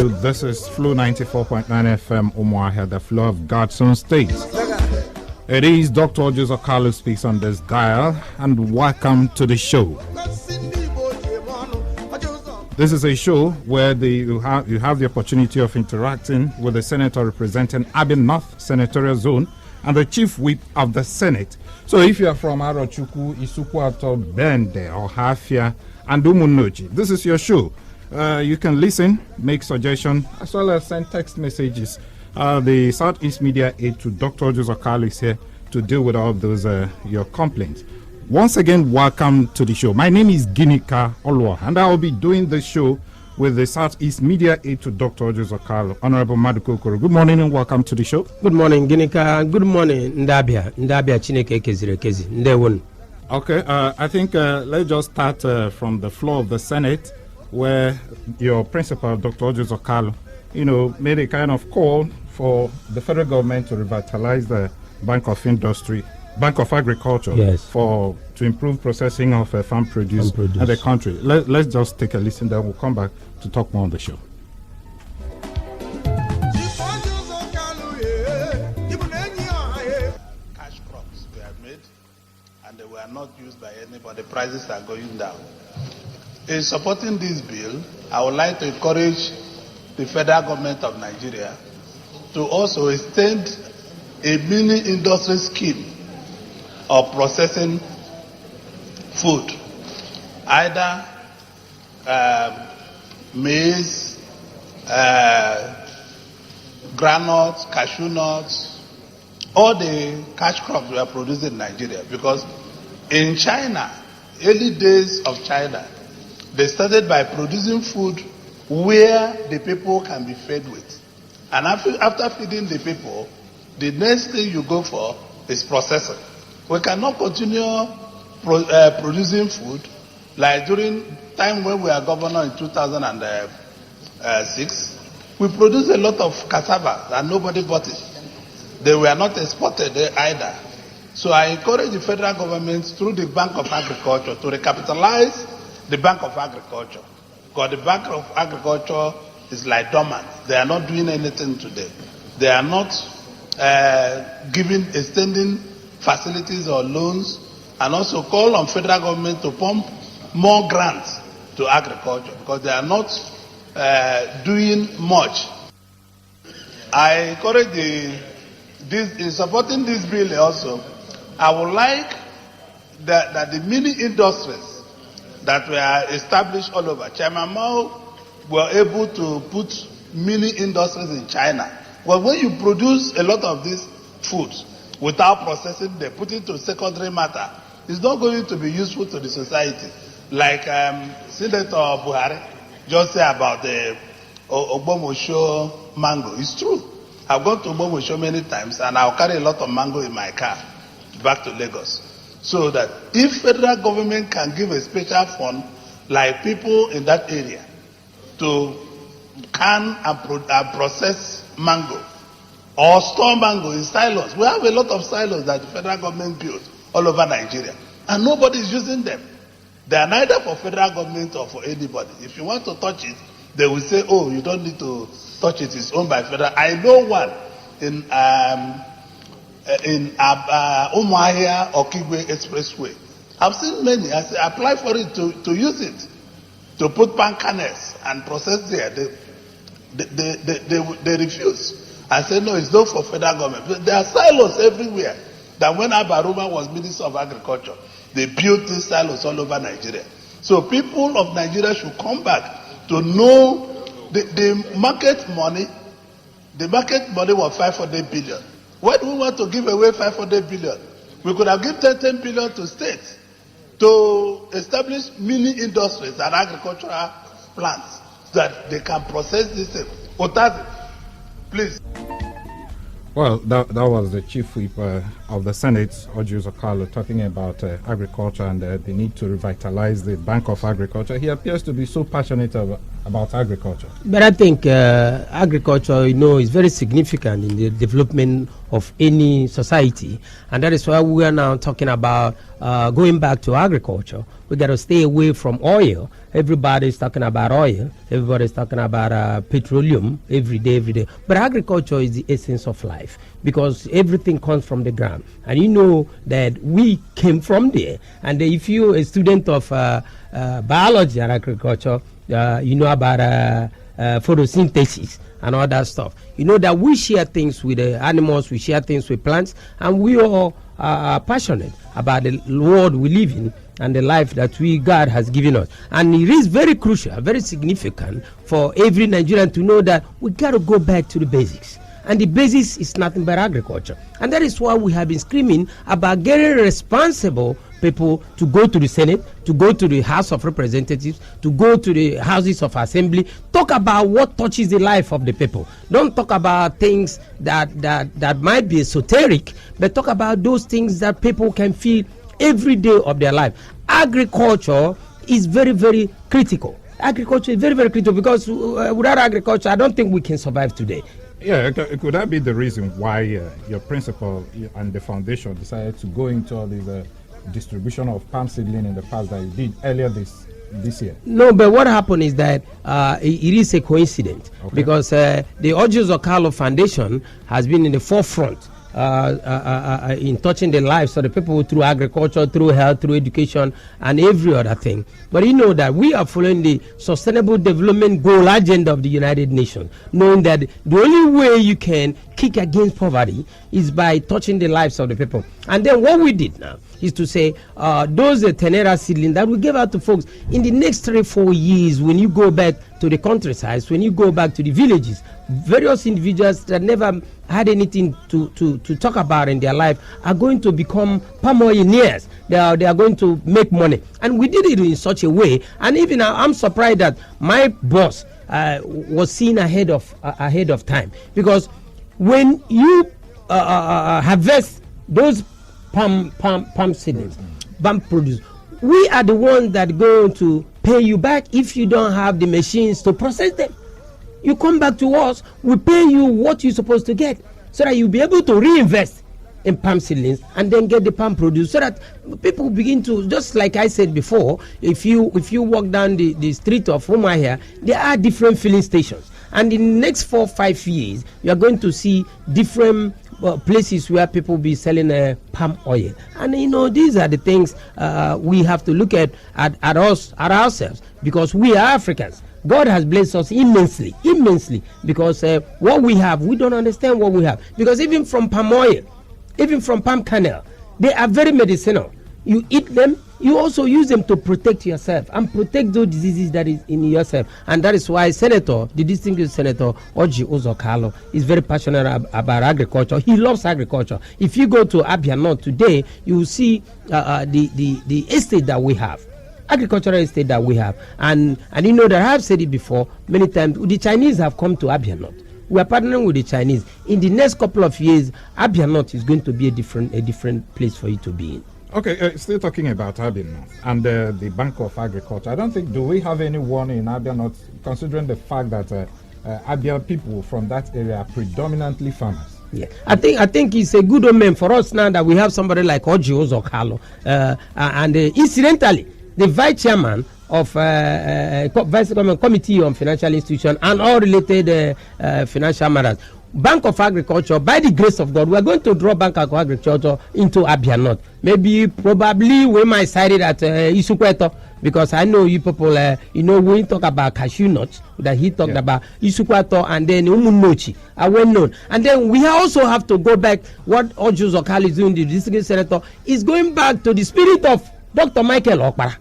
This is Flu 94.9 FM Umuahia, the flow of God's own state. It is Dr. Orji Uzor Kalu speaks on this dial, and welcome to the show. This is a show where you have the opportunity of interacting with the senator representing Abia North Senatorial Zone and the chief whip of the Senate. So if you are from Arochukwu, Isukwato, Bende, or Hafia, and Umunoji, this is your show. You can listen, make suggestions, as well as send text messages. The Southeast Media Aid to Dr. Orji Uzor Kalu is here to deal with all of those your complaints. Once again, welcome to the show. My name is Ginika Olwa, and I will be doing the show with the Southeast Media Aid to Dr. Orji Uzor Kalu. Honorable Maduko Okoro, good morning and welcome to the show. Good morning, Ginika. Good morning, Ndabia. Ndabia Chineke Kezirекezi. Ndewon. Okay, I think let's just start from the floor of the Senate, where your principal, Dr. Orji Uzor Kalu, made a kind of call for the federal government to revitalize the Bank of Agriculture, yes, to improve processing of farm produce in the country. Let's just take a listen, then we'll come back to talk more on the show. Cash crops were made and they were not used by anybody. Prices are going down. In supporting this bill, I would like to encourage the federal government of Nigeria to also extend a mini industry scheme of processing food, either maize, granules, cashew nuts, all the cash crops we are producing in Nigeria. Because in China, early days of China, they started by producing food where the people can be fed with. And after feeding the people, the next thing you go for is processing. We cannot continue producing food like during time when we were governor in 2006. We produced a lot of cassava and nobody bought it. They were not exported either. So I encourage the federal government through the Bank of Agriculture to recapitalize the Bank of Agriculture. Because the Bank of Agriculture is like dormant. They are not doing anything today. They are not extending facilities or loans, and also call on federal government to pump more grants to agriculture because they are not doing much. I encourage in supporting this bill also, I would like that the mini industries that were established all over. Chairman Mao were able to put mini industries in China. Well, when you produce a lot of these foods without processing, they put it to secondary matter, it's not going to be useful to the society. Like Senator Buhari just said about the Ogbomosho mango. It's true. I've gone to Ogbomosho many times and I'll carry a lot of mango in my car back to Lagos. So that if federal government can give a special fund, like people in that area, to can and process mango or store mango in silos. We have a lot of silos that the federal government built all over Nigeria and nobody is using them. They are neither for federal government or for anybody. If you want to touch it, they will say, oh, you don't need to touch it, it's owned by federal. I know one in Umuahia or Kigwe Expressway. I've seen many. I say, apply for it to use it, to put palm kernels and process there. They refuse and say, no, it's not for federal government. There are silos everywhere. That when Abaruma was Minister of Agriculture, they built these silos all over Nigeria. So people of Nigeria should come back to know the market money. The market money was 500 billion. Why do we want to give away 500 billion? We could have given 10 billion to states to establish mini industries and agricultural plants so that they can process this thing. Otazi, please. Well, that was the chief whip of the Senate, Orji Uzor Kalu, talking about agriculture and the need to revitalize the Bank of Agriculture. He appears to be so passionate about agriculture. But I think agriculture, is very significant in the development of any society, and that is why we are now talking about going back to agriculture. We got to stay away from oil. Everybody's talking about oil. Everybody's talking about petroleum every day. But agriculture is the essence of life, because everything comes from the ground, and you know that we came from there. And if you're a student of biology and agriculture, you know about photosynthesis and all that stuff. You know that we share things with the animals, we share things with plants, and we all are passionate about the world we live in and the life that God has given us. And it is very crucial, very significant for every Nigerian to know that we got to go back to the basics. And the basis is nothing but agriculture. And that is why we have been screaming about getting responsible people to go to the Senate, to go to the House of Representatives, to go to the houses of assembly, talk about what touches the life of the people. Don't talk about things that might be esoteric, but talk about those things that people can feel every day of their life. Agriculture is very, very critical. Agriculture is very, very critical, because without agriculture, I don't think we can survive today. Yeah, could that be the reason why your principal and the foundation decided to go into all these distribution of palm seedling in the past that you did earlier this year? No, but what happened is that it is a coincidence, because the Orji Uzor Kalu Foundation has been in the forefront in touching the lives of the people through agriculture, through health, through education, and every other thing. But you know that we are following the Sustainable Development Goal agenda of the United Nations, knowing that the only way you can kick against poverty is by touching the lives of the people. And then what we did now is to say those tenera seedling that we gave out to folks in the next 3-4 years, when you go back to the countryside, when you go back to the villages, various individuals that never had anything to talk about in their life are going to become palm millionaires. They are going to make money. And we did it in such a way. And even I'm surprised that my boss was seen ahead of time, because when you harvest those palm seedlings, palm produce, we are the ones that go to pay you back if you don't have the machines to process them. You come back to us, we pay you what you're supposed to get, so that you'll be able to reinvest in palm seedlings and then get the palm produce, so that people begin to, just like I said before, if you walk down the street of Umuahia, there are different filling stations, and in the next 4-5 years you are going to see different places where people be selling palm oil. And these are the things we have to look at ourselves, because we are Africans. God has blessed us immensely, because what we have, we don't understand what we have. Because even from palm oil, even from palm kernel, they are very medicinal. You eat them, you also use them to protect yourself and protect those diseases that is in yourself. And that is why the distinguished Senator Orji Uzor Kalu is very passionate about agriculture. He loves agriculture. If you go to Abia North today, you will see the estate that we have. Agricultural estate that we have, and you know that I have said it before many times. The Chinese have come to Abia North. We are partnering with the Chinese. In the next couple of years, Abia North is going to be a different place for you to be in. Okay, still talking about Abia North and the Bank of Agriculture. I don't think, do we have anyone in Abia North, considering the fact that Abia people from that area are predominantly farmers? Yeah, I think it's a good omen for us now that we have somebody like Orji Uzor Kalu, and incidentally, the vice chairman of Vice Government Committee on Financial Institutions and all related financial matters. Bank of Agriculture, by the grace of God, we are going to draw Bank of Agriculture into Abia North. Probably we might cite it at Isukweto, because I know you people, when we talk about cashew nuts, that he talked about Isukweto and then Umunochi are well known. And then we also have to go back, what Orji Uzor Kalu is doing, the district senator, is going back to the spirit of Dr. Michael Okpara.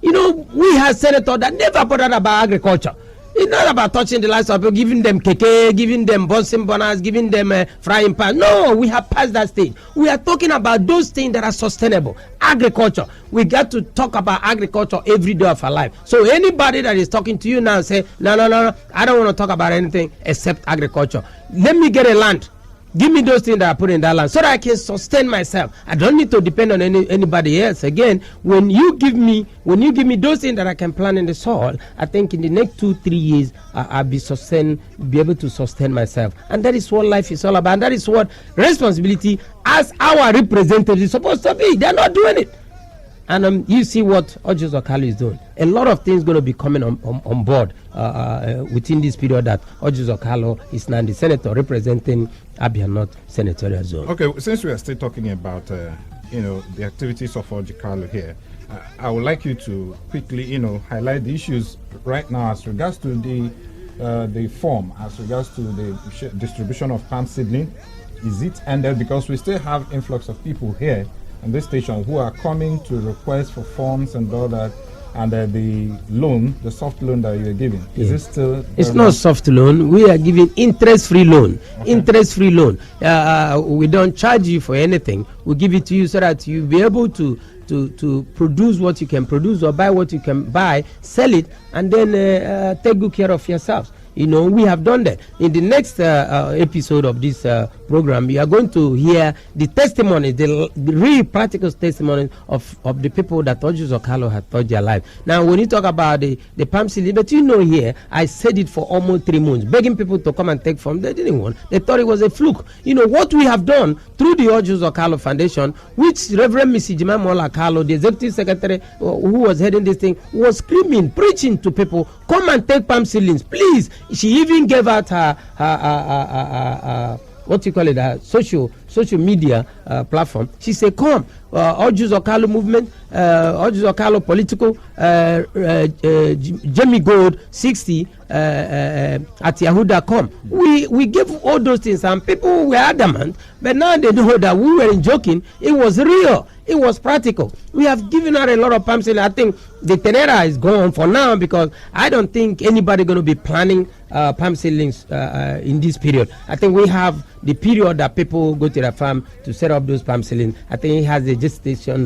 We have senators that never bothered about agriculture. It's not about touching the lives of people, giving them keke, giving them bouncing bananas, giving them frying pan. No, we have passed that stage. We are talking about those things that are sustainable. Agriculture. We got to talk about agriculture every day of our life. So anybody that is talking to you now say, no, I don't want to talk about anything except agriculture. Let me get a land. Give me those things that I put in that land so that I can sustain myself. I don't need to depend on anybody else. Again, when you give me those things that I can plant in the soil, I think in the next 2-3 years I'll be able to sustain myself. And that is what life is all about. And that is what responsibility as our representative is supposed to be. They're not doing it. And you see what Orji Uzor Kalu is doing. A lot of things going to be coming on board within this period that Orji Uzor Kalu is now the senator representing Abia North Senatorial Zone. Okay, since we are still talking about the activities of Orji Kalu here, I would like you to quickly highlight the issues right now as regards to the form, as regards to the distribution of palm seedling. Is it ended? Because we still have influx of people here on this station who are coming to request for forms and all that, and the soft loan that you're giving, is it still? It's not soft loan. We are giving interest-free loan. Okay. Interest-free loan. We don't charge you for anything. We give it to you so that you'll be able to produce what you can produce or buy what you can buy, sell it, and then take good care of yourselves. We have done that. In the next episode of this program, you are going to hear the testimony, the real practical testimony of the people that Orji Uzor Kalu had touched their life. Now, when you talk about the palm seedling, but here, I said it for almost 3 months, begging people to come and take from. They didn't want. They thought it was a fluke. What we have done through the Orji Uzor Kalu Foundation, which Reverend Mrs. Jimamola Kalu, the executive secretary who was heading this thing, was screaming, preaching to people, come and take palm seedlings, please. She even gave out her social media platform. She said, come, Orji Uzor Kalu movement, Orji Uzor Kalu political, Jamie Gold 60 at yahoo.com. We gave all those things and people were adamant, but now they know that we weren't joking. It was real. It was practical. We have given her a lot of palm seedling. I think the tenera is gone for now because I don't think anybody going to be planting palm seedlings in this period. I think we have the period that people go to the farm to set up those palm seedlings. I think it has a gestation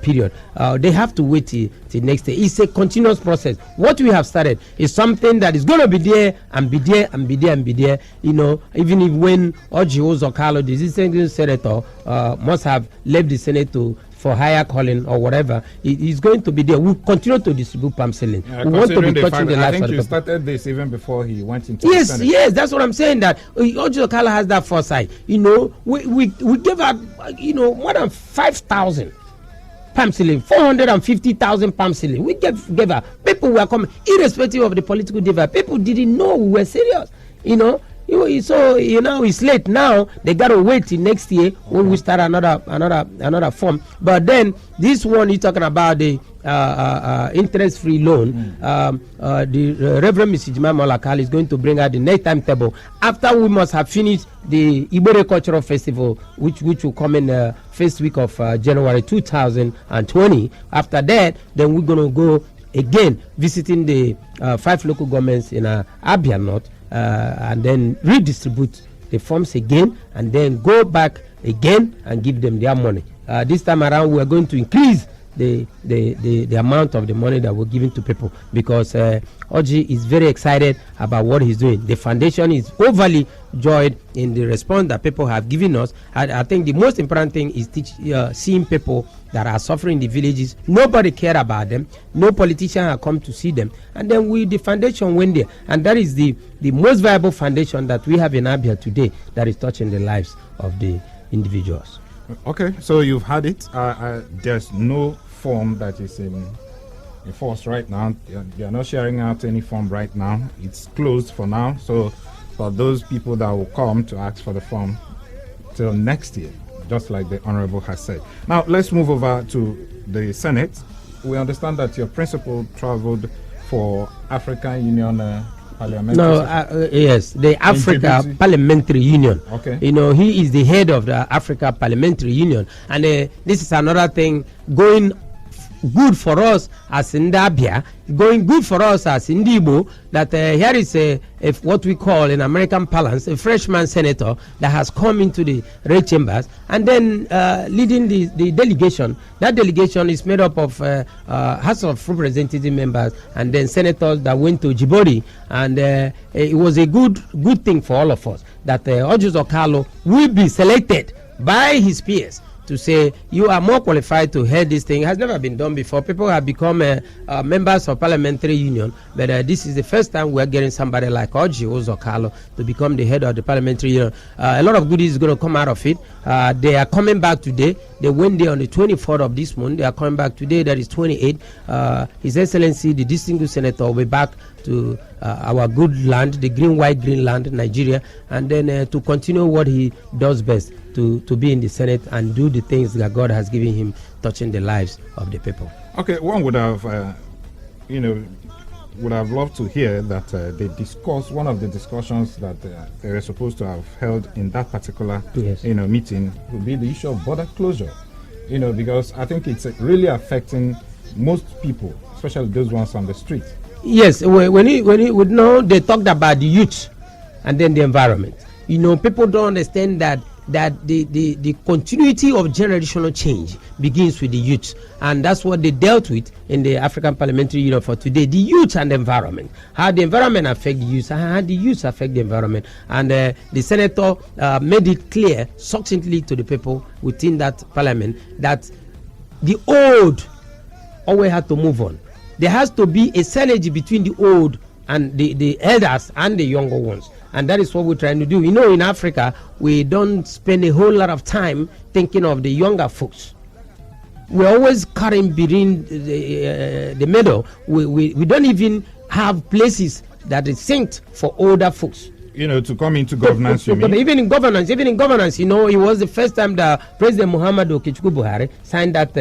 period. They have to wait till next day. It's a continuous process. What we have started is something that is going to be there and be there and be there and be there. Even if when Orji Uzor Kalu, the existing senator, must have left the Senate for higher calling or whatever, it is going to be there. We continue to distribute palm seedling. We want to be touching the lives of the people. I think you started this even before he went into the Senate. Yes, that's what I'm saying, that Orji Uzor Kalu has that foresight. We give out, more than 5,000 palm seedling, 450,000 palm seedling. We gave out. People were coming, irrespective of the political divide. People didn't know we were serious, So it's late now. They gotta wait till next year when we start another form. But then this one you're talking about, the interest-free loan. The Reverend Mrs. Jimamola Kalu is going to bring out the next timetable after we must have finished the Ibere Cultural Festival, which will come in first week of January 2020. After that, then we're gonna go again visiting the 5 local governments in Abia North. And then redistribute the forms again, and then go back again and give them their money. This time around, we are going to increase the amount of the money that we're giving to people, because Orji is very excited about what he's doing. The foundation is overly joyed in the response that people have given us. I think the most important thing is seeing people that are suffering in the villages. Nobody cared about them. No politician had come to see them. And then the foundation went there. And that is the most viable foundation that we have in Abia today that is touching the lives of the individuals. Okay, so you've had it. There's no form that is in force right now. You're not sharing out any form right now. It's closed for now. So for those people that will come to ask for the form till next year, just like the Honorable has said. Now, let's move over to the Senate. We understand that your principal traveled for African Union Parliamentary. Yes, the Africa Parliamentary Union. Okay. He is the head of the Africa Parliamentary Union. And this is another thing, going good for us as Ndabia, going good for us as Ndibo, that here is a what we call in American parlance, a freshman senator that has come into the red chambers and then leading the delegation. That delegation is made up of House of Representative members and then senators that went to Djibouti, and it was a good thing for all of us that Orji Uzor Kalu will be selected by his peers to say you are more qualified to head this thing. It has never been done before. People have become members of parliamentary union, but this is the first time we're getting somebody like Orji Uzor Kalu to become the head of the parliamentary union. A lot of goodies is going to come out of it. They are coming back today. They went there on the 24th of this month. They are coming back today. That is 28. His Excellency, the distinguished senator, will be back to our good land, the green land, Nigeria, and then to continue what he does best, to be in the Senate and do the things that God has given him, touching the lives of the people. Okay, one would have, would have loved to hear that they discuss one of the discussions that they were supposed to have held in that particular, meeting would be the issue of border closure. Because I think it's really affecting most people, especially those ones on the street. Yes, when they talked about the youth and then the environment. People don't understand that the continuity of generational change begins with the youth, and that's what they dealt with in the African Parliamentary Union for today. The youth and the environment, how the environment affect the youth, and how the youth affect the environment. And the senator made it clear succinctly to the people within that parliament that the old always had to move on. There has to be a synergy between the old and the elders and the younger ones. And that is what we're trying to do. In Africa, we don't spend a whole lot of time thinking of the younger folks. We're always carrying between the middle. We don't even have places that is synced for older folks. To come into governance, you mean? Even in governance, it was the first time that President Muhammadu Buhari signed that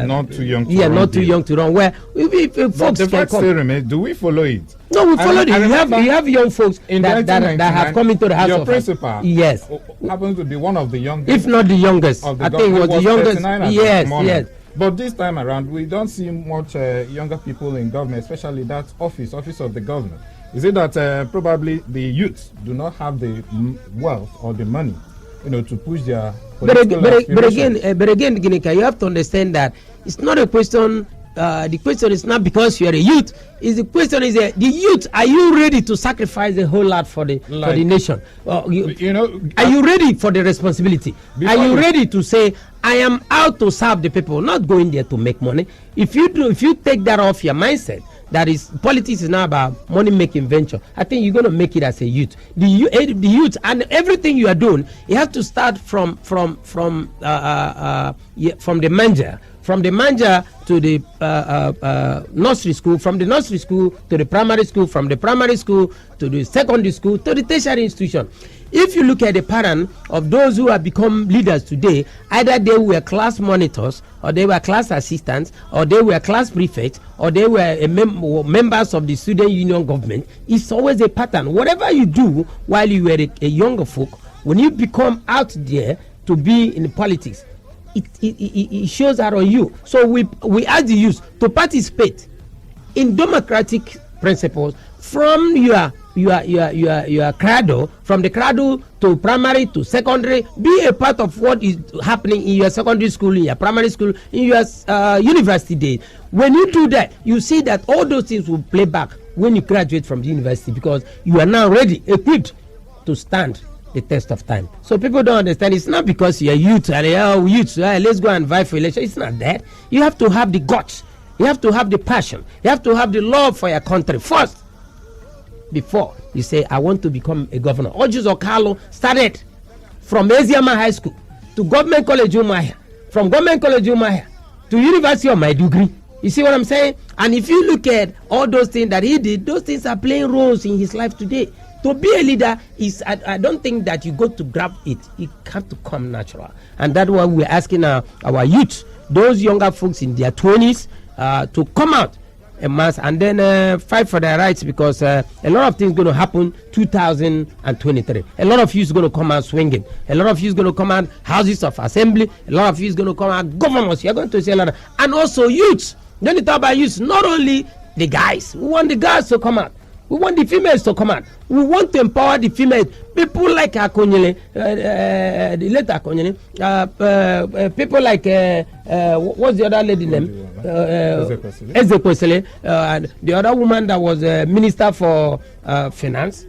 not too young to run. Not too young to run. Where folks the fact still remains, do we follow it? No, we follow it. You have young folks that have come into the House your of principal, yes, happens to be one of the youngest, if not the youngest. I think it was the youngest. Yes. But this time around, we don't see much younger people in government, especially that office of the governor. Is it that probably the youth do not have the wealth or the money, to push their political aspirations? But again, Ginika, you have to understand that it's not a question. The question is not because you are a youth. The question is the youth. Are you ready to sacrifice a whole lot for the nation? Are you ready for the responsibility? Are you ready to say, I am out to serve the people, not going there to make money? If you take that off your mindset, that is, politics is not about money making venture, I think you're going to make it as a youth. The youth and everything you are doing, you have to start from the manager. From the manager to the nursery school, from the nursery school to the primary school, from the primary school to the secondary school to the tertiary institution. If you look at the pattern of those who have become leaders today, either they were class monitors, or they were class assistants, or they were class prefects, or they were members of the student union government. It's always a pattern. Whatever you do while you were a younger folk, when you become out there to be in politics, it shows that on you. So we ask the youth to participate in democratic principles from your cradle, from the cradle to primary to secondary. Be a part of what is happening in your secondary school, in your primary school, in your university days. When you do that, you see that all those things will play back when you graduate from the university, because you are now ready, equipped to stand the test of time. So people don't understand. It's not because you're youth and let's go and vie for election. It's not that. You have to have the guts. You have to have the passion. You have to have the love for your country first, before you say, I want to become a governor. Orji Uzor Kalu started from Eziama High School to Government College Umuahia, from Government College Umuahia to University of Maiduguri. You see what I'm saying? And if you look at all those things that he did, those things are playing roles in his life today. To be a leader is, I don't think that you go to grab it. It have to come natural. And that's why we're asking our youth, those younger folks in their 20s, to come out a mass, and then fight for their rights, because a lot of things going to happen 2023. A lot of you is going to come out swinging. A lot of you is going to come out houses of assembly. A lot of you is going to come out governors. You're going to see a lot of, and also youths. Then you talk about youths, not only the guys. We want the guys to come out. We want the females to come out. We want to empower the females. People like Akonyele, the late Akonyele, people like, what's the other lady name? Ezekwesili. And the other woman that was minister for finance.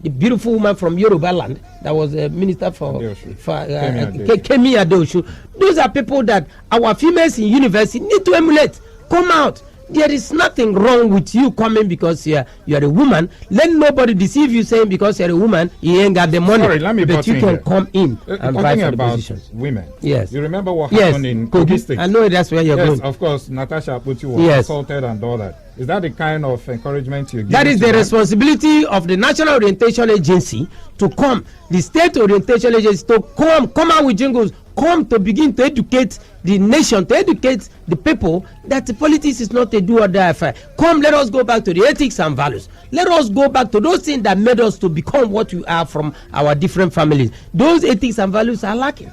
The beautiful woman from Yoruba land that was a minister for Kemi Adeosun. Those are people that our females in university need to emulate. Come out. There is nothing wrong with you coming because you are a woman. Let nobody deceive you saying because you're a woman you ain't got the money. Sorry, let me but you can come in and vie for the positions. Women. Yes. You remember what happened in Kogi State? I know that's where you're going. Yes, of course. Natasha Aputi was assaulted and all that. Is that the kind of encouragement you give? That is the responsibility of the National Orientation Agency to come, the State Orientation Agency to come out with jingles, come to begin to educate the nation, to educate the people that the politics is not a do or die affair. Come, let us go back to the ethics and values. Let us go back to those things that made us to become what we are from our different families. Those ethics and values are lacking.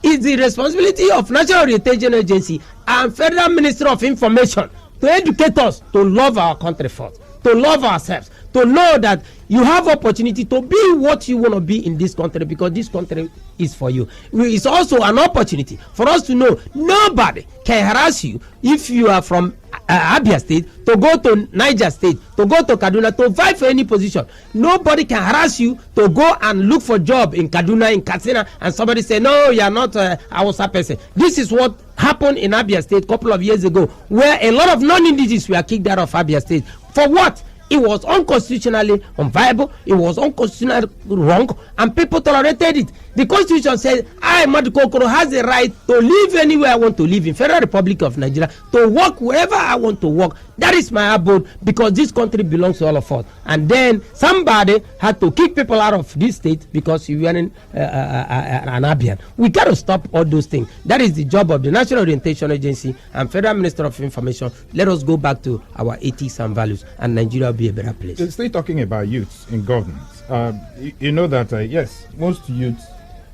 It's the responsibility of National Orientation Agency and Federal Ministry of Information to educate us to love our country first, to love ourselves, to know that you have opportunity to be what you want to be in this country, because this country is for you. It's also an opportunity for us to know nobody can harass you if you are from Abia State to go to Niger State, to go to Kaduna, to vie for any position. Nobody can harass you to go and look for job in Kaduna, in Katsina, and somebody say, no, you are not a Hausa person. This is what happened in Abia State a couple of years ago, where a lot of non-indigenous were kicked out of Abia State. For what? It was unconstitutionally unviable, it was unconstitutionally wrong, and people tolerated it. The Constitution says, I, Madukokoro, has the right to live anywhere I want to live in Federal Republic of Nigeria, to work wherever I want to work. That is my abode, because this country belongs to all of us. And then somebody had to kick people out of this state because you were an Abian. We got to stop all those things. That is the job of the National Orientation Agency and Federal Minister of Information. Let us go back to our ethics and values, and Nigeria will be a better place. Still talking about youths in governance. You know that, yes, most youths,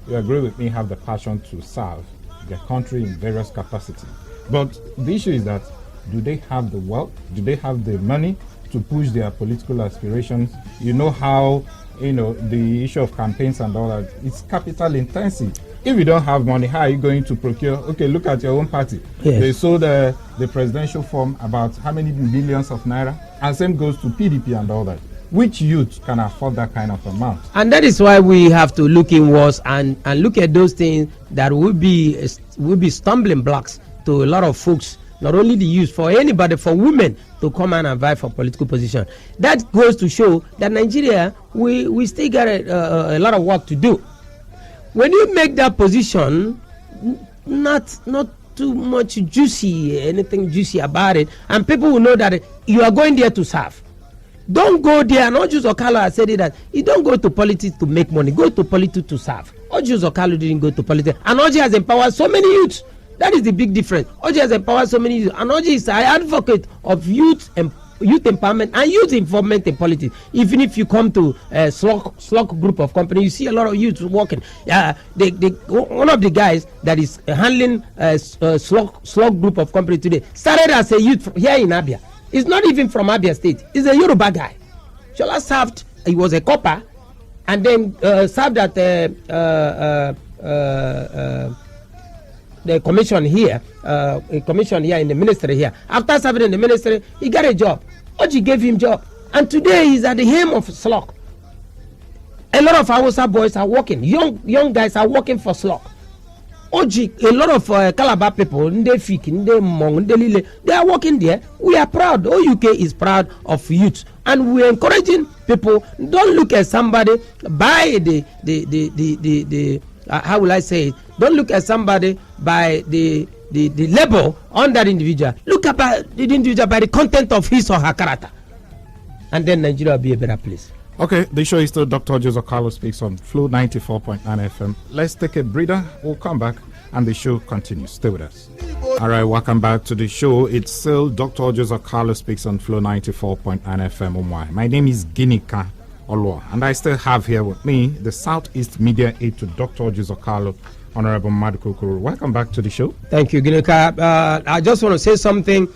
you agree with me, have the passion to serve their country in various capacities. But the issue is that, do they have the wealth? Do they have the money to push their political aspirations? You know how, the issue of campaigns and all that, it's capital intensive. If you don't have money, how are you going to procure? Okay, look at your own party. Yes. They sold the presidential form about how many billions of naira? And same goes to PDP and all that. Which youth can afford that kind of amount? And that is why we have to look inwards and look at those things that will be stumbling blocks to a lot of folks, not only the youth, for anybody, for women to come and vie for political position. That goes to show that Nigeria, we still got a lot of work to do. When you make that position, not too much anything juicy about it, and people will know that you are going there to serve. Don't go there. And Orji Uzor Kalu has said it, that you don't go to politics to make money. Go to politics to serve. Orji Uzor Kalu didn't go to politics. And Orji has empowered so many youths. That is the big difference. Orji has empowered so many youths. And Orji is an advocate of youth empowerment and youth involvement in politics. Even if you come to a slug group of companies, you see a lot of youth working. One of the guys that is handling a slug group of companies today started as a youth here in Abia. He's not even from Abia State. He's a Yoruba guy. Shola served, he was a copper, and then served at the commission here, in the ministry here. After serving in the ministry, he got a job. Orji gave him job. And today he's at the helm of SLOC. A lot of Hausa boys are working. Young guys are working for SLOC. Orji, a lot of Calabar people, they are working there. We are proud. OUK is proud of youth, and we are encouraging people. Don't look at somebody by the how will I say it? Don't look at somebody by the label on that individual. Look at the individual by the content of his or her character, and then Nigeria will be a better place. Okay, the show is still Dr. Orji Uzor Kalu Speaks on Flow 94.9 FM. Let's take a breather. We'll come back and the show continues. Stay with us. All right, welcome back to the show. It's still Dr. Orji Uzor Kalu speaks on Flow 94.9 FM Umwai. My name is Ginika Olwa, and I still have here with me the Southeast Media Aide to Dr. Orji Uzor Kalu, Honorable Maduko Kuru. Welcome back to the show. Thank you, Ginika. I just want to say something.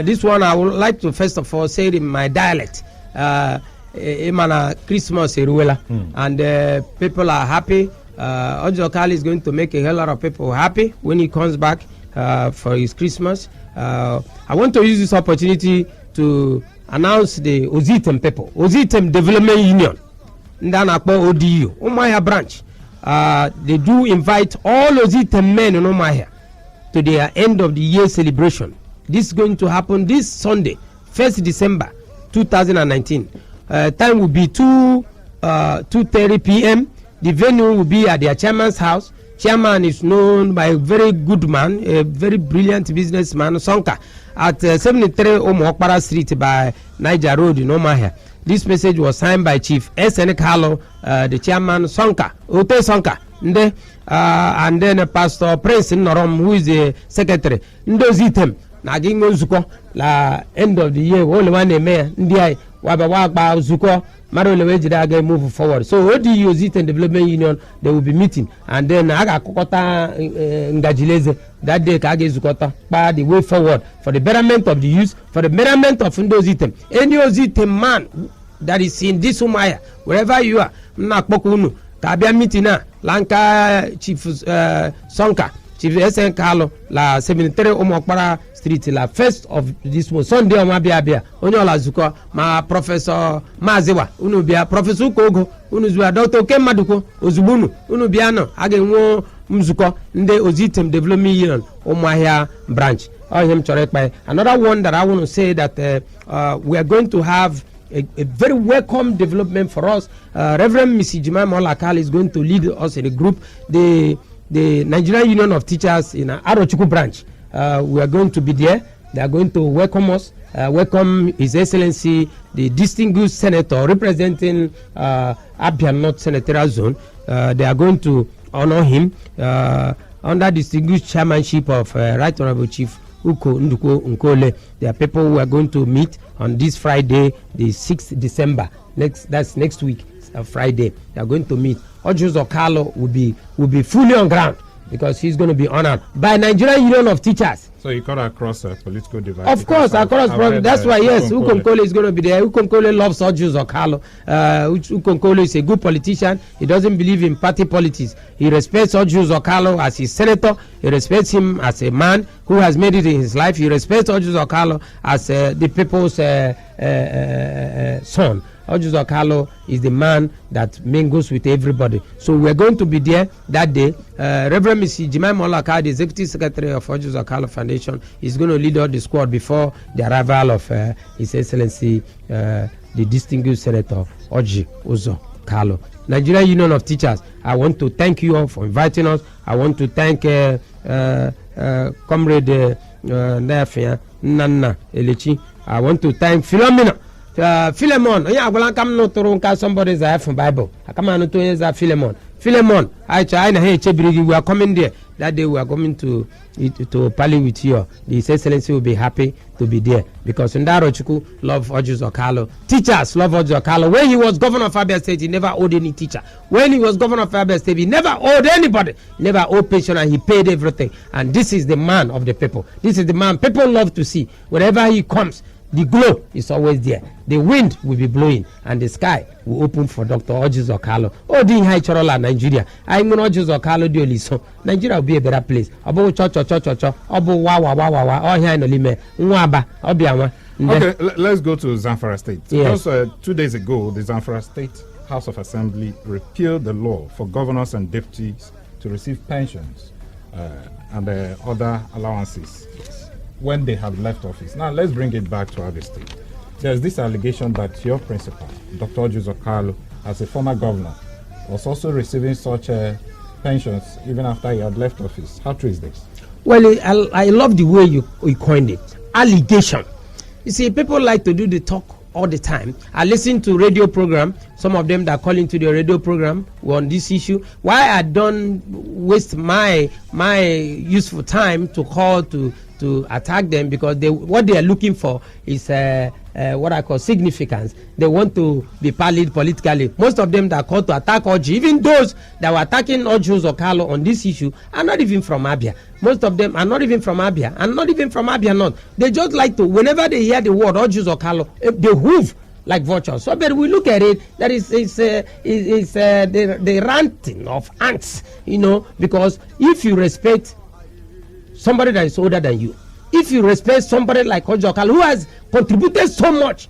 This one I would like to first of all say it in my dialect. Imana Christmas Eruela, and people are happy. Orji Uzor Kalu is going to make a hell lot of people happy when he comes back for his Christmas. I want to use this opportunity to announce the Ozitem people, Ozitem Development Union, Ndanakpo ODU, Umaya branch. They do invite all Ozitem men in Umaya to their end of the year celebration. This is going to happen this Sunday, 1st December 2019. Time will be 2:30 p.m. The venue will be at their chairman's house. Chairman is known by a very good man, a very brilliant businessman, Sonka, at 73 Omokpara Street by Niger Road in Omahia. This message was signed by Chief S.N. Kalu, the chairman, Sonka, Ote Sonka, and then Pastor Prince Norom, who is the secretary. Ndozitem, Nagingo Zuko, la end of the year, all one mayor, Ndiai, Wabawaba Zuko. Move forward. So ODU Ozitem Development Union, they will be meeting, and then Aga Kokota Ngajileze that day Kage Zukota the way forward for the betterment of the youth, for the betterment of Ndozitem. Any Ozitem man that is in this Umaya, wherever you are, Nakpokunu, Kabia Mitina, Lanka Chief Sonka, Chief S.N. Kalu, la 73 Omokpara Street, la first of this month, Sunday on Mabiabia, Onyola Zuko, ma Professor Mazewa, Unubia, Professor Kogo, Unuzua, Dr. Kemaduko, Ozubunu, Unubiano, Agenwo Mzuko, Nde Ozitem Development Union, Omahia branch. I am correct by another one that I want to say that we are going to have a very welcome development for us. Reverend Mrs. Jemima Olakal is going to lead us in a group, the Nigerian Union of Teachers in Arochukwu branch. We are going to be there. They are going to welcome us, welcome His Excellency, the distinguished senator representing Abia North Senatorial Zone. They are going to honor him under distinguished chairmanship of Right Honorable Chief Uko Nduko Nkole. There are people who are going to meet on this Friday, the 6th December. That's next week, Friday. They are going to meet. Orji Uzor Kalu will be fully on ground, because he's going to be honored by Nigerian Union of Teachers. So you cut across a political divide. Of course, across. That's why, yes, Ukonkole is going to be there. Ukonkole loves Orji Uzor Kalu. Ukonkole is a good politician. He doesn't believe in party politics. He respects Orji Uzor Kalu as his senator. He respects him as a man who has made it in his life. He respects Orji Uzor Kalu as the people's son. Orji Uzor Kalu is the man that mingles with everybody. So we're going to be there that day. Reverend Mrs. Jemima Olakal, the Executive Secretary of Orji Uzor Kalu Foundation, is going to lead out the squad before the arrival of His Excellency, the distinguished Senator Orji Uzor Kalu. Nigerian Union of Teachers, I want to thank you all for inviting us. I want to thank Comrade Nana Elechi. I want to thank Philomena. Philemon, yeah, well, I come not to somebody's from Bible. I come on to Philemon. Philemon, we are coming there. That day we are coming to parley with you. His Excellency will be happy to be there, because Ndarochuku love Orji Uzor Kalu. Teachers love Orji Uzor Kalu. When he was governor of Abia State, he never owed any teacher. When he was governor of Abia State, he never owed anybody. He never owed pension, and he paid everything. And this is the man of the people. This is the man people love to see. Wherever he comes, the glow is always there. The wind will be blowing, and the sky will open for Dr. Orji Uzor Kalu. Oh, di high chorola Nigeria. I'm going Orji Uzor Kalu di oliso. Nigeria will be a better place. Obo cho. Obo wa. Oh, here no lime. Nwaba. Obiawa. Okay, let's go to Zamfara State. Yes. Because 2 days ago, the Zamfara State House of Assembly repealed the law for governors and deputies to receive pensions and other allowances when they have left office. Now, let's bring it back to Abia State. There's this allegation that your principal, Dr. Orji Uzor Kalu, as a former governor, was also receiving such pensions even after he had left office. How true is this? Well, I love the way you coined it. Allegation. You see, people like to do the talk all the time. I listen to radio program some of them that call into the radio program on this issue. Why I don't waste my useful time to call to attack them, because what they are looking for is what I call significance. They want to be parlayed politically. Most of them that call to attack Orji, even those that were attacking Orji Uzor Kalu on this issue, are not even from Abia. Most of them are not even from Abia, and not even from Abia North. They just like to, whenever they hear the word Orji Uzor Kalu, they hoof like vultures. So, but we look at it, that is the ranting of ants, because if you respect somebody that is older than you, if you respect somebody like Orji Uzor Kalu, who has contributed so much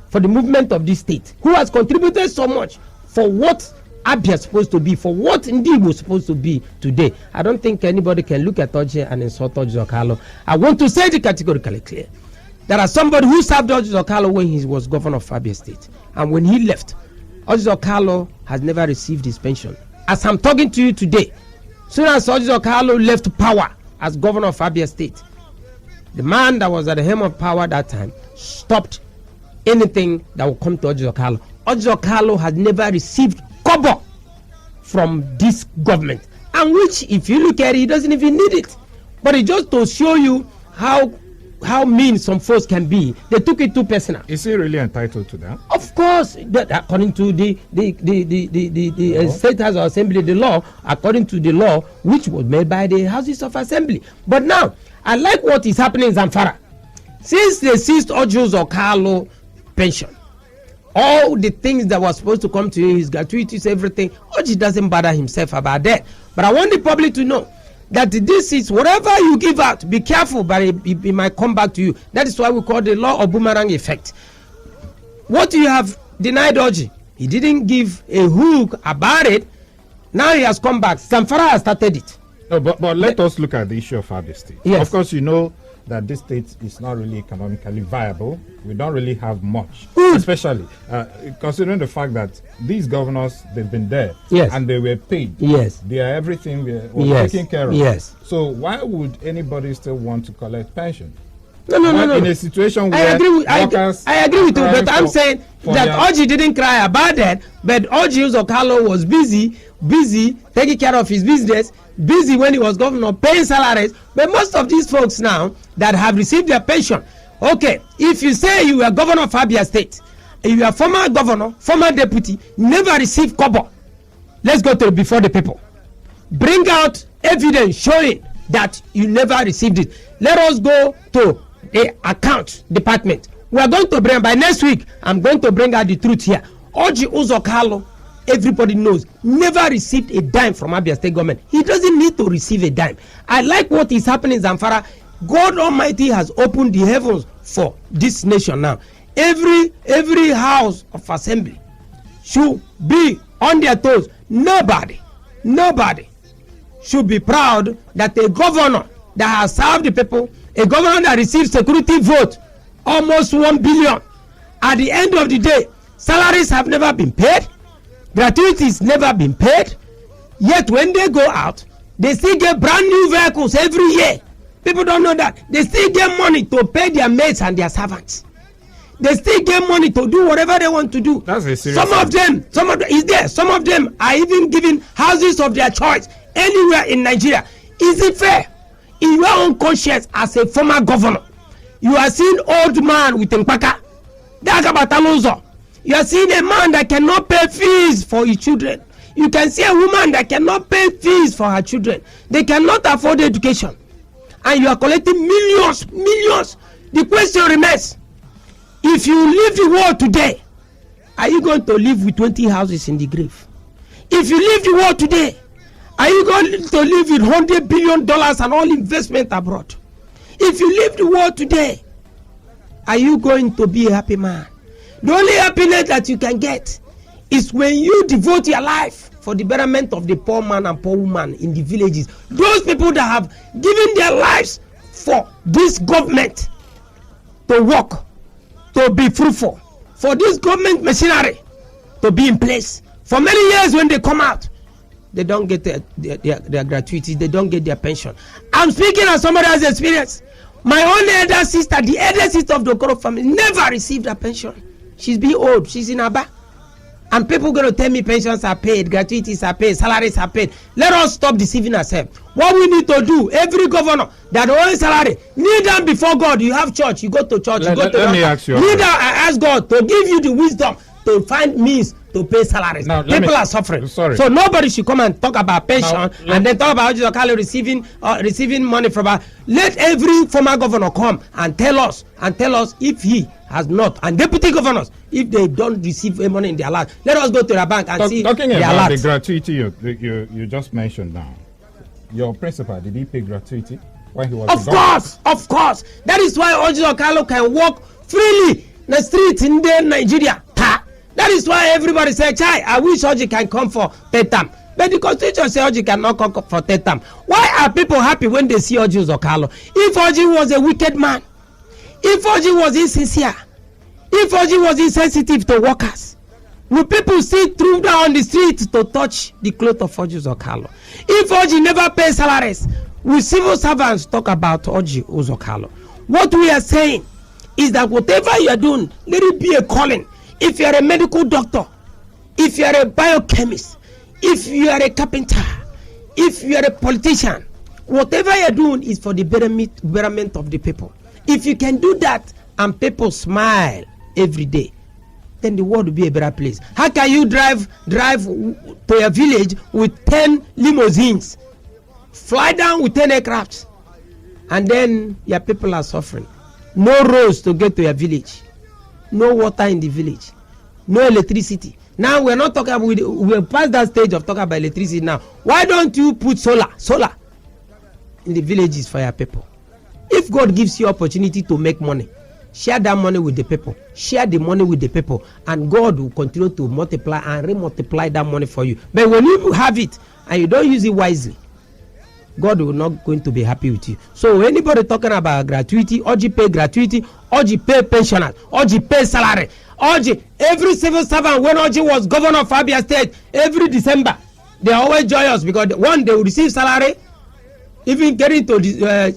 for the movement of this state, who has contributed so much for what Abia is supposed to be, for what indeed was supposed to be today, I don't think anybody can look at Orji and insult Orji Uzor Kalu. I want to say it categorically clear. There are somebody who served Orji Uzor Kalu when he was governor of Abia State, and when he left, Orji Uzor Kalu has never received his pension. As I'm talking to you today, soon as Orji Uzor Kalu left power as governor of Abia State, the man that was at the helm of power that time stopped anything that would come to Orji Uzor Kalu. Orji Uzor Kalu has never received kobo from this government, and which, if you look at it, he doesn't even need it. But it's just to show you how mean some folks can be. They took it too personal. Is he really entitled to that? Of course, but according to the State House of Assembly, the law, according to the law, which was made by the Houses of Assembly. But now, I like what is happening in Zamfara. Since they seized Orji Uzor Kalu pension, all the things that were supposed to come to him, his gratuities, everything, Orji doesn't bother himself about that. But I want the public to know that this is, whatever you give out, be careful, but it might come back to you. That is why we call the law of boomerang effect. What you have denied Orji, he didn't give a hook about it. Now he has come back. Zamfara has started it. No, but let us look at the issue of Abia State. Yes. Of course, you know that this state is not really economically viable. We don't really have much, especially considering the fact that these governors, they've been there, yes, and they were paid. Yes. Everything was yes, taken care of. Yes. So why would anybody still want to collect pension? No. In a situation where I agree with you, but I'm saying that Orji didn't cry about that, but Orji Uzor Kalu was busy taking care of his business, busy when he was governor, paying salaries. But most of these folks now that have received their pension, okay, if you say you were governor of Abia State, you are former governor, former deputy, never received kobo, let's go to before the people. Bring out evidence showing that you never received it. Let us go to the account department. We are going to bring, by next week, I'm going to bring out the truth here. Orji Uzor Kalu, everybody knows, never received a dime from Abia State government. He doesn't need to receive a dime. I like what is happening in Zamfara. God Almighty has opened the heavens for this nation now. Every house of assembly should be on their toes. Nobody should be proud that a governor that has served the people, a governor that received security vote, almost 1 billion. At the end of the day, salaries have never been paid, gratuities never been paid, yet when they go out, they still get brand new vehicles every year. People don't know that. They still get money to pay their maids and their servants. They still get money to do whatever they want to do. That's a serious Some of them are even given houses of their choice anywhere in Nigeria. Is it fair? In your own conscience as a former governor, you are seeing old man with Mpaka, you are seeing a man that cannot pay fees for his children. You can see a woman that cannot pay fees for her children. They cannot afford education. And you are collecting millions. The question remains, if you leave the world today, are you going to live with 20 houses in the grave? If you leave the world today, are you going to live with $100 billion and all investment abroad? If you leave the world today, are you going to be a happy man? The only happiness that you can get is when you devote your life for the betterment of the poor man and poor woman in the villages. Those people that have given their lives for this government to work, to be fruitful, for this government machinery to be in place. For many years when they come out, they don't get their gratuity, they don't get their pension. I'm speaking as somebody has experience. My own elder sister, the elder sister of the Okoro family, never received a pension. She's been old, she's in Aba. And people going to tell me pensions are paid, gratuities are paid, salaries are paid. Let us stop deceiving ourselves. What we need to do, every governor that owns salary, kneel down before God. You have church, you go to church, you go to let me ask you. Kneel down and ask God to give you the wisdom to find means to pay salaries. Now, people are suffering. Sorry. So nobody should come and talk about pension and then talk about Orji Uzor Kalu receiving money from us. Let every former governor come and tell us if he has not, and deputy governors, if they don't receive money in their alert, let us go to the bank and see talking the about alert. the gratuity you just mentioned now. Your principal, did he pay gratuity when he was Of course. That is why Orji Uzor Kalu can walk freely in the streets in Nigeria. That is why everybody say, "Chai, I wish Orji can come for third term." But the constitution says Orji cannot come for third term. Why are people happy when they see Orji Uzor Kalu? If Orji was a wicked man, if Orji was insincere, if Orji was insensitive to workers, will people sit through down on the street to touch the cloth of Orji Uzor Kalu? If Orji never pays salaries, will civil servants talk about Orji Uzor Kalu? What we are saying is that whatever you are doing, let it be a calling. If you are a medical doctor, if you are a biochemist, if you are a carpenter, if you are a politician, whatever you are doing is for the betterment of the people. If you can do that and people smile every day, then the world will be a better place. How can you drive to your village with 10 limousines, fly down with 10 aircrafts, and then your people are suffering? No roads to get to your village, no water in the village, no electricity. Now we're not talking about, we're past that stage of talking about electricity now. Why don't you put solar in the villages for your people? If God gives you opportunity to make money, share that money with the people, share the money with the people, and God will continue to multiply and re-multiply that money for you. But when you have it and you don't use it wisely, God will not going to be happy with you. So anybody talking about gratuity, Orji pay gratuity, Orji pay pensioners, Orji pay salary, Orji, every civil servant when Orji was governor of Abia State, every December, they are always joyous because one, they will receive salary, even getting to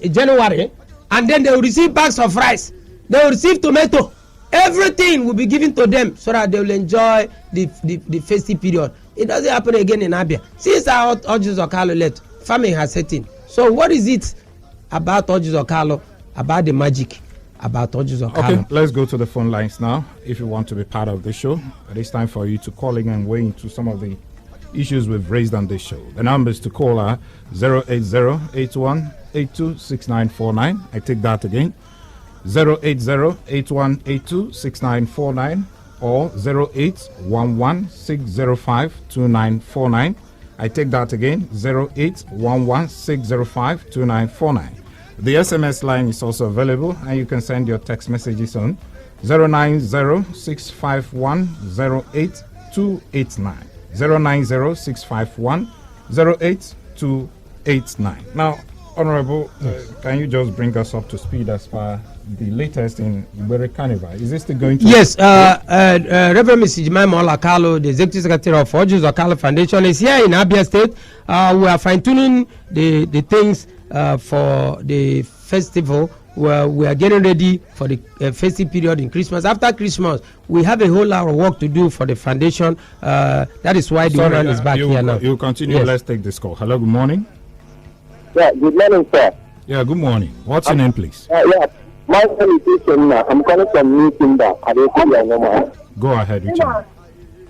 January, and then they will receive bags of rice, they will receive tomato, everything will be given to them so that they will enjoy the festive period. It doesn't happen again in Abia. Since our Orji Uzor Kalu left, famine has set in. So what is it about Orji Uzor Kalu, about the magic about Orji Uzor Kalu? Okay, let's go to the phone lines now. If you want to be part of the show, it is time for you to call in and weigh into some of the issues we've raised on this show. The numbers to call are 080-8182-6949. I take that again, 080-8182-6949 or 0811-605-2949. I take that again, 0811-605-2949. The SMS line is also available, and you can send your text messages on 090-651-08289. 090-651-08289. Now, Honorable, can you just bring us up to speed as far the latest in Igbere Carnival? Is this still going to... Yes, Reverend Mr. Jimaimola Kalu, the Executive Secretary of Orji Uzor Kalu Foundation, is here in Abia State. We are fine-tuning the things for the festival. We are getting ready for the festive period in Christmas. After Christmas, we have a whole lot of work to do for the foundation. That is why the woman is back here now. You continue. Yes. Let's take this call. Hello, good morning. Yeah, good morning, sir. Yeah, good morning. What's your name, please? Yeah, my name is Ishena. I'm calling from New Timber. Go ahead, Richard.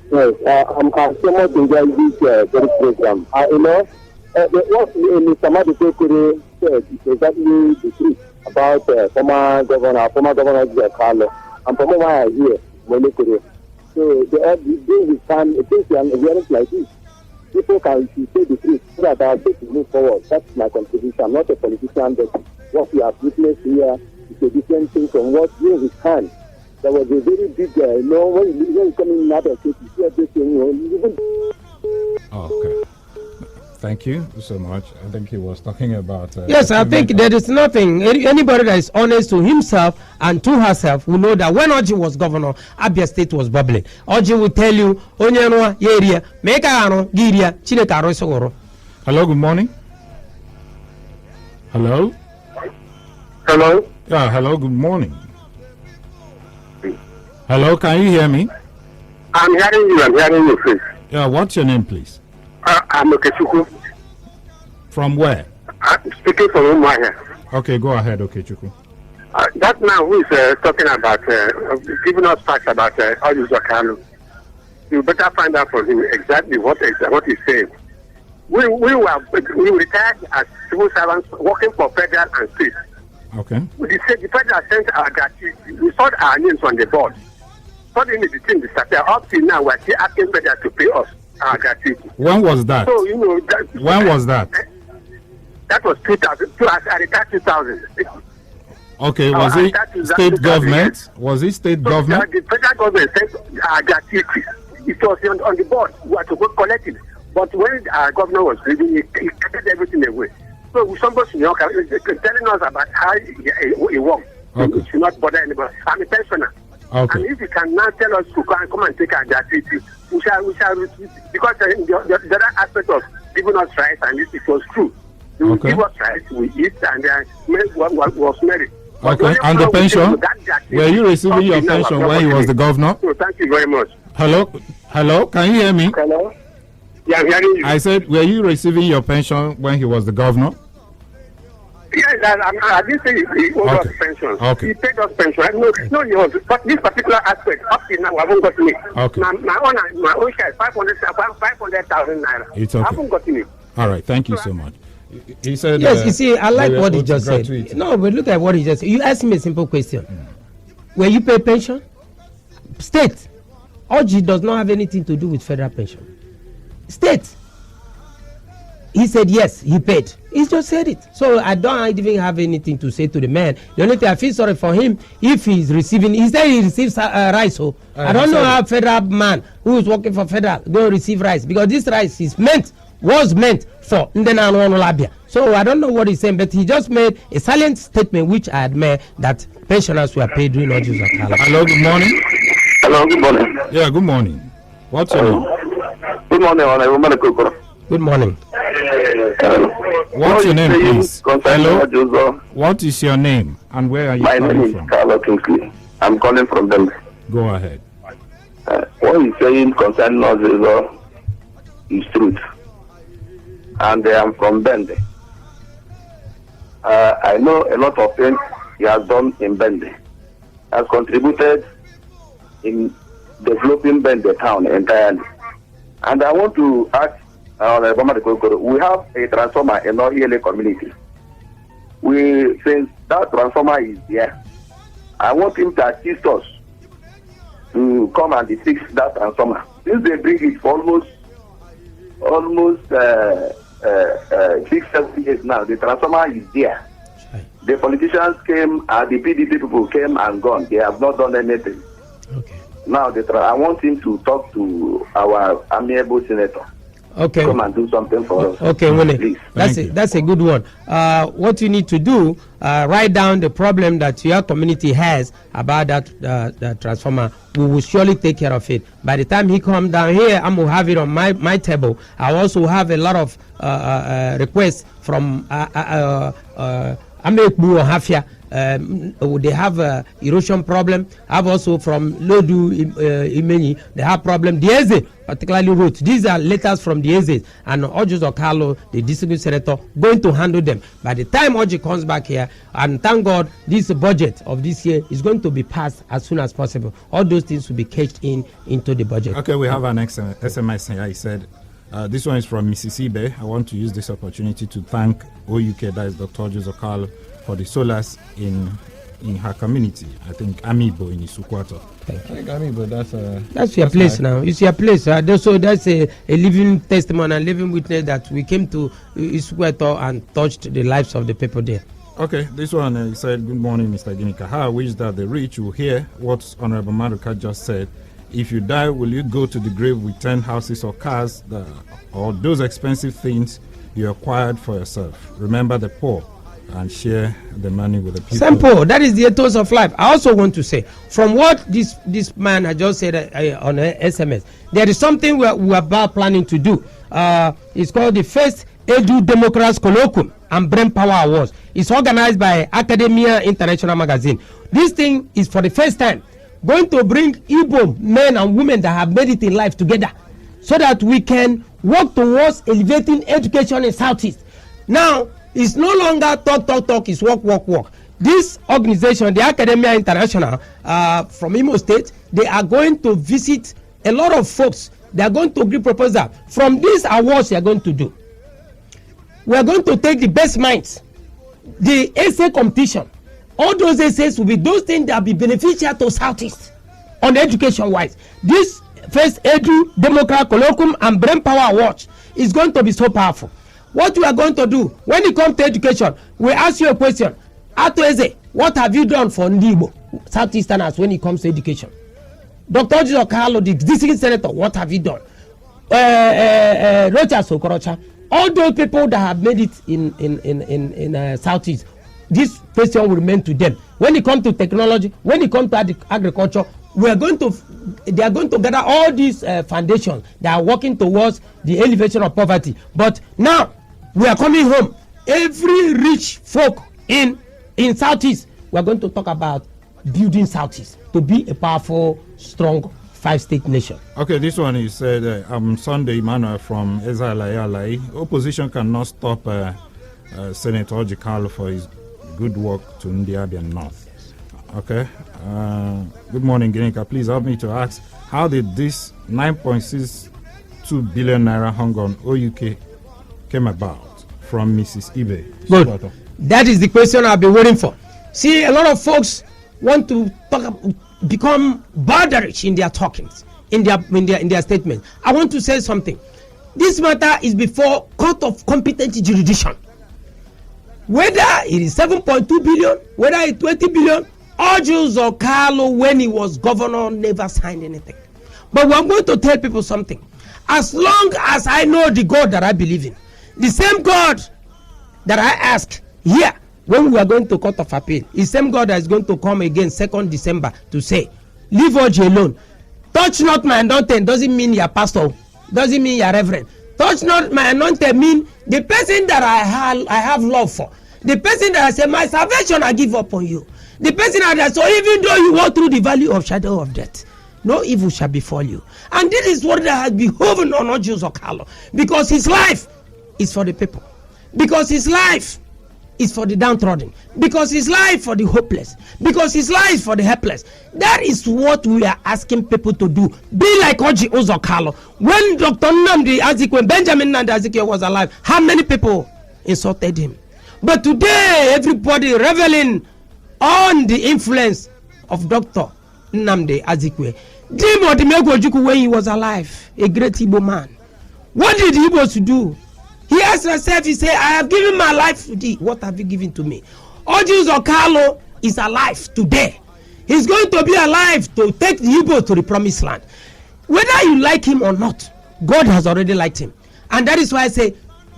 Yes, I'm so much enjoying this very program. What Mr. Madike said is exactly the truth about former governor Orji Uzor Kalu. And from what I hear, so things are like this. People can say the truth so that our state will move forward. That's my contribution. I'm not a politician, but what we have witnessed here is a different thing from what we can. There was a very big, when you come in another state, you see everything, Okay. Thank you so much. I think he was talking about... yes, I think there is nothing. Anybody that is honest to himself and to herself will know that when Orji was governor, Abia State was bubbling. Orji will tell you, hello, good morning. Hello? Hello? Yeah, hello, good morning. Hello, can you hear me? I'm hearing you, please. Yeah, what's your name, please? I'm Okechukwu. From where? I'm speaking from Umuahia. Okay, go ahead, Okechukwu. That man who is talking about, giving us facts about Orji Uzor Kalu, you better find out from him exactly what he's saying. We retired as civil servants working for federal and state. Okay. The federal sent our gratuity. We saw our names on the board. Suddenly the thing disappeared. Up till now, we're still asking federal to pay us our gratuity. When was that? So, when was that? That was 2000. I retired 2000. Okay, was it state government? Was it state government? The federal government sent our gratuity. It was on the board. We had to go collect it. But when our governor was leaving, he cut everything away. So somebody telling us about how he works. Okay. It should not bother anybody. I'm a pensioner. Okay. And if you can now tell us to come and take our gratuity, we shall because the other aspect of giving us rights, and it was true. They will give us rights, we eat, and what was married. Okay, and the pension? Were you receiving your pension when he was the governor? So thank you very much. Hello, can you hear me? Hello? Yeah, I'm hearing you. I said, were you receiving your pension when he was the governor? Yes, I didn't say he owed us pension. Okay. He paid us pension. No, he was. But this particular aspect, up till now, I haven't gotten it. Okay. My own share is 500,000 naira. It's okay. I haven't gotten it. All right, thank you so much. He said, yes, you see, I like what he just said. Gratuity. No, but look at what he just said. You asked me a simple question. Were you pay pension? State. Orji does not have anything to do with federal pension. State. He said yes, he paid. He just said it. So I don't even have anything to say to the man. The only thing I feel sorry for him, if he's receiving, he said he receives rice. So I don't know how federal man who is working for federal don't receive rice, because this rice was meant for Ndenano. So I don't know what he's saying, but he just made a silent statement which I admire, that pensioners were paid during Orji Uzor Kalu. Hello, good morning. Hello, good morning. Yeah, good morning. What's your name? Good morning, Honorable. Good morning. What's your name, please? Hello. What is your name and where are you My name calling is from? Carlo Kingsley. I'm calling from them. Go ahead. What he's saying concerning us is truth. And I am from Bende. I know a lot of things he has done in Bende. Has contributed in developing Bende town entirely. And I want to ask we have a transformer in our ELA community. Since that transformer is there, I want him to assist us to come and fix that transformer. Since they bring it for almost 6-7 years now, the transformer is there. The politicians came, the PDP people came and gone. They have not done anything. Okay. Now I want him to talk to our amiable senator. Okay. Come and do something for us. Okay, Willie. Please. That's a good one. What you need to do, write down the problem that your community has about that transformer. We will surely take care of it. By the time he comes down here, I'm gonna have it on my table. I also have a lot of requests from Amekbu or Hafia. They have erosion problem. I've also from Lodu Imeni, they have problem. Diese particularly wrote. These are letters from the Dieze and Orji Uzor Kalu, the district senator, going to handle them. By the time Orji comes back here, and thank God this budget of this year is going to be passed as soon as possible. All those things will be cashed into the budget. Okay, we have an SMS here. I said, this one is from Mississippi. I want to use this opportunity to thank OUK, that is Dr. Orji Uzor Kalu, for the solars in her community. I think Amibo in Isukwato. Thank you. I think Amibo, that's your place now. It's your place. So that's a living testimony and living witness that we came to Isukwato and touched the lives of the people there. Okay, this one said, good morning, Mr. Ginika. How I wish that the rich will hear what Honorable Maduka just said. If you die, will you go to the grave with 10 houses or cars or those expensive things you acquired for yourself? Remember the poor and share the money with the people. Simple. That is the ethos of life. I also want to say, from what this man had just said on SMS, there is something we are about planning to do. It's called the First Edu Democrats Colloquium and Brain Power Awards. It's organized by Academia International Magazine. This thing is for the first time. going to bring Igbo men and women that have made it in life together so that we can work towards elevating education in Southeast. Now, it's no longer talk, it's work. This organization, the Academia International from Imo State, they are going to visit a lot of folks. They are going to give proposal. From these awards they are going to do, we are going to take the best minds, the essay competition. All those essays will be those things that will be beneficial to Southeast on education wise. This first Edu Democrat Colloquium and Brain Power Awards is going to be so powerful. What we are going to do when it comes to education, we ask you a question. Ato Eze, what have you done for Ndibo Southeasterners when it comes to education? Dr. Orji Uzor Kalu, the district senator, what have you done? Rochas Okorocha, all those people that have made it in Southeast, this question will remain to them. When it comes to technology, when it comes to agriculture, they are going to gather all these foundations that are working towards the elevation of poverty. But now we are coming home. Every rich folk in Southeast, we are going to talk about building Southeast to be a powerful, strong 5-state nation. Okay, this one is said, Sunday Emmanuel from Ezalai. Opposition cannot stop Senator Orji Kalu for his good work to Ndiabian North. Okay. Good morning, Ginika. Please help me to ask, how did this 9.62 billion naira hung on OUK came about from Mrs. Ibe? Good. That is the question I've been waiting for. See, a lot of folks want to become boundarish in their talkings, in their statements. I want to say something. This matter is before court of competent jurisdiction. Whether it is 7.2 billion, whether it's 20 billion, Orji Uzor Kalu, when he was governor, never signed anything. But we're going to tell people something. As long as I know the God that I believe in, the same God that I ask here when we are going to court of appeal, the same God that is going to come again 2nd December to say, leave Orji alone. Touch not my anointed doesn't mean you're pastor, doesn't mean you're reverend. Touch not my anointed mean the person that I have love for. The person that I say, my salvation I give up on you. The person that I say, even though you walk through the valley of shadow of death, no evil shall befall you. And this is what has been hovering on Orji Uzor Kalu, because his life is for the people. Because his life is for the downtrodden. Because his life for the hopeless. Because his life for the helpless. That is what we are asking people to do. Be like Orji Uzor Kalu. When Dr. Nnamdi Azikiwe, Benjamin Nnamdi Azikiwe was alive, how many people insulted him? But today, everybody reveling on the influence of Dr. Nnamdi Azikiwe. Dimo Dimego Ojukwu, when he was alive, a great Igbo man. What did the Igbos do? He asked himself, he said, I have given my life to thee. What have you given to me? Orji Uzor Kalu is alive today. He's going to be alive to take the Igbo to the promised land. Whether you like him or not, God has already liked him. And that is why I say,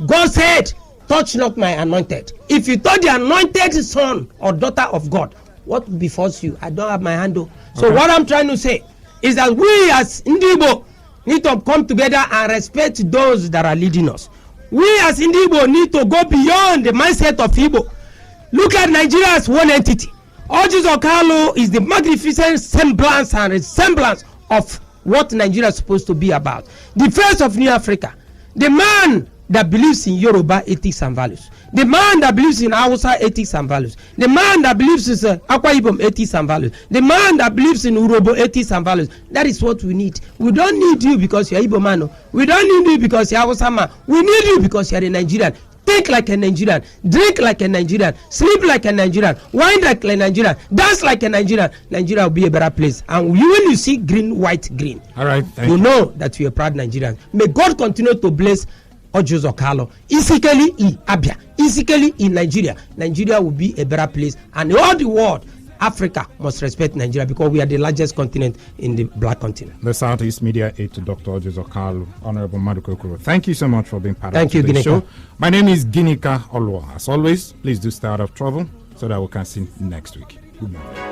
God said, touch not my anointed. If you touch the anointed son or daughter of God, what befalls you? I don't have my handle. So what I'm trying to say is that we as Igbo need to come together and respect those that are leading us. We as Igbo need to go beyond the mindset of Igbo. Look at Nigeria as one entity. Orji Uzor Kalu is the magnificent semblance and resemblance of what Nigeria is supposed to be about. The face of New Africa. The man that believes in Yoruba ethics and values. The man that believes in Hausa ethics and values. The man that believes in Akwa Ibom ethics and values. The man that believes in Urobo ethics and values. That is what we need. We don't need you because you're Igbo man. We don't need you because you're Hausa man. We need you because you're a Nigerian. Think like a Nigerian. Drink like a Nigerian. Sleep like a Nigerian. Wine like a Nigerian. Dance like a Nigerian. Nigeria will be a better place. And when you see green, white, green, all right, you know that you're a proud Nigerian. May God continue to bless Orji Uzor Kalu, physically in Abia, physically in Nigeria. Nigeria will be a better place, and all the world, Africa must respect Nigeria because we are the largest continent in the black continent. The Southeast Media Aid to Dr. Orji Uzor Kalu, Honorable Maduka Okoro. Thank you so much for being part of the show. My name is Ginika Olwa. As always, please do stay out of trouble so that we can see you next week. Good morning.